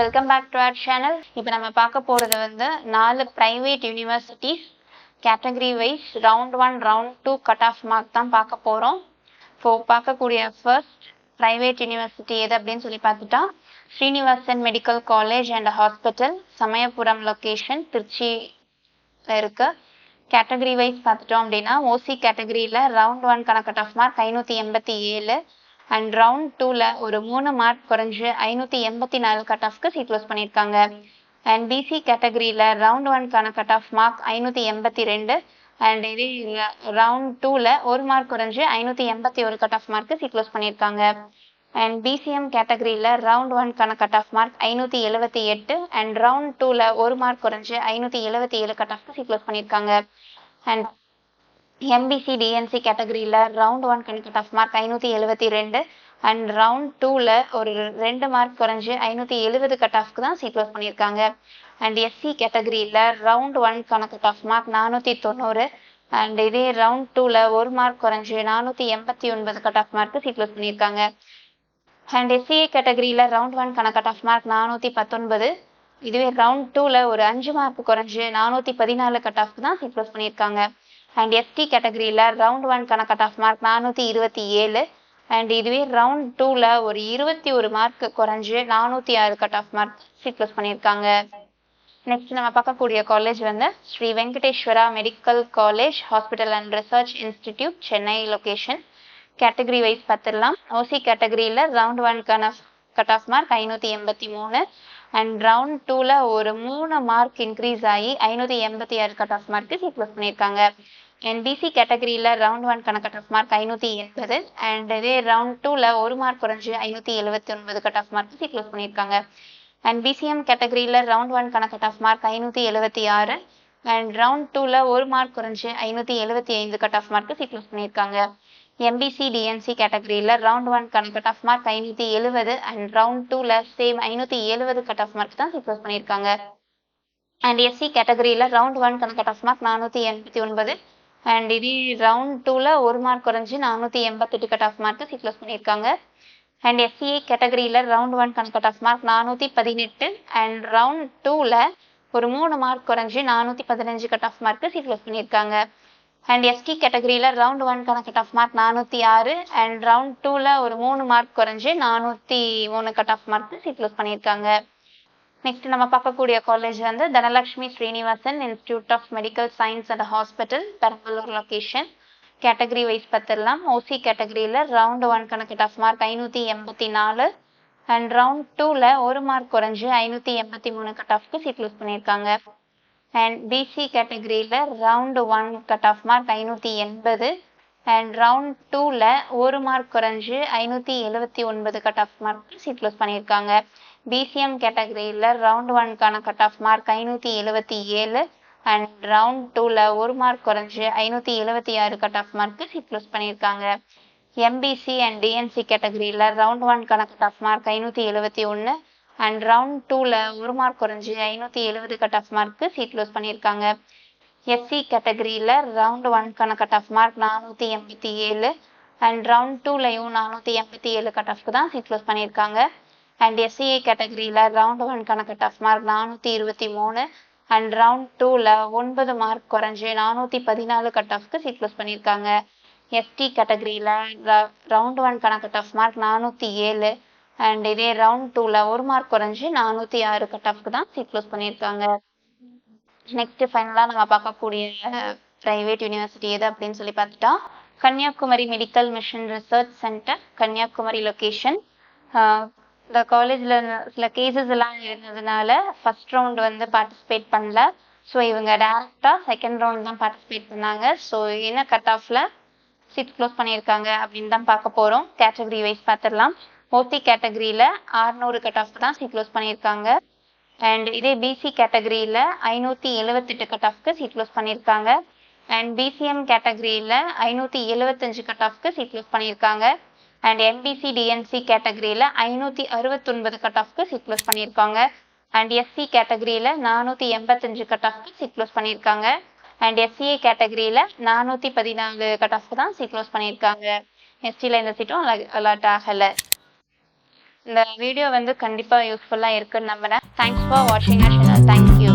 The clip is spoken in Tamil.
Welcome back to our channel. இப்போ நம்ம பார்க்க போகிறது வந்து 4 private universities category wise round 1 round 2 cut off mark தான் பார்க்க போகிறோம். பார்க்கக்கூடிய ஃபர்ஸ்ட் ப்ரைவேட் யூனிவர்சிட்டி எது அப்படின்னு சொல்லி பார்த்துட்டா Srinivasan medical college and hospital, Samayapuram location, திருச்சியில் இருக்கு. கேட்டகரி வைஸ் பார்த்துட்டோம் அப்படின்னா ஓசி கேட்டகரியில் round 1 cut off mark 587 and round 2ல ஒரு 3 மார்க் குறைஞ்சு 584 கட் ஆஃப்க்கு சீட் க்ளோஸ் பண்ணியிருக்காங்க. அண்ட் பிசி கேட்டகரியில் round 1 cut off mark 582 and இதே ரவுண்ட் 2ல 1 மார்க் குறைஞ்சு 581 கட் ஆஃப் மார்க்கு சீட் க்ளோஸ் பண்ணியிருக்காங்க. அண்ட் பிசிஎம் கேட்டகரியில் round 1 cut off mark 578 and round 2ல 1 மார்க் குறைஞ்சு 577 கட் ஆஃப்க்கு சீட் க்ளோஸ் பண்ணியிருக்காங்க. அண்ட் எம்பிசி டிஎன்சி கேட்டகரியில் round 1 cut off mark 572 and round 2ல ஒரு 2 மார்க் குறைஞ்சு 570 கட் ஆஃப்க்கு தான் சீட் க்ளோஸ் பண்ணியிருக்காங்க. அண்ட் எஸ்சி கேட்டகரியில் round 1 cut off mark 490 and இதே ரவுண்ட் 2ல 1 மார்க் குறைஞ்சு 489 கட் ஆஃப் மார்க்கு சீட் க்ளோஸ் பண்ணியிருக்காங்க. அண்ட் எஸ்சிஏ கேட்டகரியில் ரவுண்ட் 1 கட் ஆஃப் மார்க் 419, இதுவே ரவுண்ட் 2ல ஒரு 5 மார்க் குறைஞ்சு 414 கட் ஆஃப்க்கு தான் சீட் க்ளோஸ் பண்ணியிருக்காங்க. அண்ட் எஸ்டி கேட்டகரியில் round 1 cut off mark 427 and இதுவே ரவுண்ட் 2ல ஒரு 21 மார்க் குறைஞ்சு 406 cut off mark seat close பண்ணியிருக்காங்க. நெக்ஸ்ட் நம்ம பார்க்கக்கூடிய காலேஜ் வந்து Sri Venkateswara medical college hospital and research institute, Chennai location. Category wise பார்த்துடலாம். ஓசி கேட்டகரியில் round 1 cut off mark 583 and round 2ல ஒரு 3 மார்க் இன்க்ரீஸ் ஆகி 586 கட் ஆஃப் மார்க்கு சீட் க்ளோஸ் பண்ணியிருக்காங்க. அண்ட் பிசி கேட்டகரியில் round 1 cut off mark 580 and இதே ரவுண்ட் 2ல 1 மார்க் குறைஞ்சு 579 கட் ஆஃப் மார்க்கு சீட் க்ளோஸ் பண்ணியிருக்காங்க. அண்ட் பிசிஎம் கேட்டகரியில் round 1 cut off mark 576 and round 2ல 1 மார்க் குறைஞ்சு 575 கட் ஆஃப் மார்க்கு சீட் க்ளோஸ் பண்ணியிருக்காங்க. எம்பிசி டிஎன்சி கேட்டகரியில் round 1 cut off mark 570 and round 2ல சேம் 570 கட் ஆஃப் மார்க் தான் சீட் க்ளோஸ் பண்ணியிருக்காங்க. அண்ட் எஸ்சி கேட்டகரியில் round 1 cut off mark 489 and இது ரவுண்ட் 2ல 1 மார்க் குறைஞ்சு 488 கட் ஆஃப் மார்க்கு சீட் க்ளோஸ் பண்ணியிருக்காங்க. அண்ட் எஸ்சிஏ கேட்டகரியில் round 1 cut off mark 418 and round 2ல ஒரு 3 மார்க் குறைஞ்சு 415 கட் ஆஃப் மார்க்கு சீட் க்ளோஸ் பண்ணியிருக்காங்க. அண்ட் எஸ்டி கேட்டகரியில் round 1 cut off mark 406 and round 2ல ஒரு 3 மார்க் குறைஞ்சு 403 கட் ஆஃப் மார்க்கு சீட் க்ளோஸ் பண்ணியிருக்காங்க. நெக்ஸ்ட் நம்ம பார்க்கக்கூடிய காலேஜ் வந்து Dhanalakshmi Srinivasan institute of medical science and hospital, Perambalur location. Category wise பார்த்துடலாம். ஓசி கேட்டகரியில் round 1 cut off mark 584 and round 2ல 1 மார்க் குறைஞ்சு 583 கட் ஆஃப்க்கு சீட் க்ளோஸ் பண்ணியிருக்காங்க. அண்ட் பிசி கேட்டகரியில் round 1 cut off mark 580 and round 2ல 1 மார்க் குறைஞ்சு 579 cut off mark seat close பண்ணியிருக்காங்க. பிசிஎம் கேட்டகரியில் round 1 cut off mark 577 and round 2ல 1 மார்க் குறைஞ்சு 576 கட் ஆஃப் மார்க்கு சீட் க்ளோஸ் பண்ணியிருக்காங்க. எம்பிசி அண்ட் டிஎன்சி கேட்டகரியில் round 1 cut off mark 571 and round 2ல 1 மார்க் குறைஞ்சு 570 கட் ஆஃப் மார்க்கு சீட் க்ளோஸ் பண்ணியிருக்காங்க. எஸ்சி கேட்டகரியில் round 1 cut off mark 487 and round 2லையும் 487 கட் ஆஃப்க்கு தான் சீட் க்ளோஸ் பண்ணியிருக்காங்க. அண்ட் எஸ்சிஏ கேட்டகரியில் round 1 cut off mark 423 and round 2ல 9 மார்க் குறைஞ்சு 414 கட் ஆஃப்க்கு சீட் க்ளோஸ் பண்ணியிருக்காங்க. எஸ்டி கேட்டகரியில் round 1 cut off mark 407 and இதே ரவுண்ட் 2ல 1 மார்க் குறைஞ்சு 406 கட் ஆஃப்க்கு தான் சீட் க்ளோஸ் பண்ணியிருக்காங்க. நெக்ஸ்ட் ஃபைனலாக நம்ம பார்க்கக்கூடிய ப்ரைவேட் யூனிவர்சிட்டி எது அப்படின்னு சொல்லி பார்த்துட்டா Kanyakumari medical mission research center, Kanyakumari location. இந்த காலேஜில் சில கேசஸ் எல்லாம் இருந்ததுனால ஃபர்ஸ்ட் ரவுண்ட் வந்து பார்ட்டிசிபேட் பண்ணல. ஸோ இவங்க டேரெக்டாக செகண்ட் ரவுண்ட் தான் பார்ட்டிசிபேட் பண்ணாங்க. ஸோ என்ன கட் ஆஃபில் சீட் க்ளோஸ் பண்ணியிருக்காங்க அப்படின்னு தான் பார்க்க போகிறோம். கேட்டகரி வைஸ் பார்த்துடலாம். ஓசி கேட்டகரியில் 600 கட் ஆஃப் தான் சீட் க்ளோஸ் பண்ணியிருக்காங்க. அண்ட் இதே பிசி கேட்டகரியில் 578 கட் ஆஃப்க்கு சீட் க்ளோஸ் பண்ணியிருக்காங்க. அண்ட் பிசிஎம் கேட்டகரியில் 575 கட் ஆஃப்க்கு சீட் க்ளோஸ் பண்ணியிருக்காங்க. அண்ட் எம்பிசி டிஎன்சி கேட்டகரியில் 569 கட் ஆஃப்க்கு சீட் க்ளோஸ் பண்ணியிருக்காங்க. அண்ட் எஸ்சி கேட்டகரியில் 485 கட் ஆஃப்க்கு சீட் க்ளோஸ் பண்ணியிருக்காங்க. அண்ட் எஸ்சிஏ கேட்டகரியில் 414 கட் ஆஃப்க்கு தான் சீட் க்ளோஸ் பண்ணியிருக்காங்க. எஸ்டியில் இந்த சீட்டும் அலாட் ஆகலை. இந்த வீடியோ வந்து கண்டிப்பாக யூஸ்ஃபுல்லாக இருக்குன்னு நம்புகிறேன். தேங்க்ஸ் ஃபார் வாட்சிங் அவர் சேனல். தேங்க்யூ.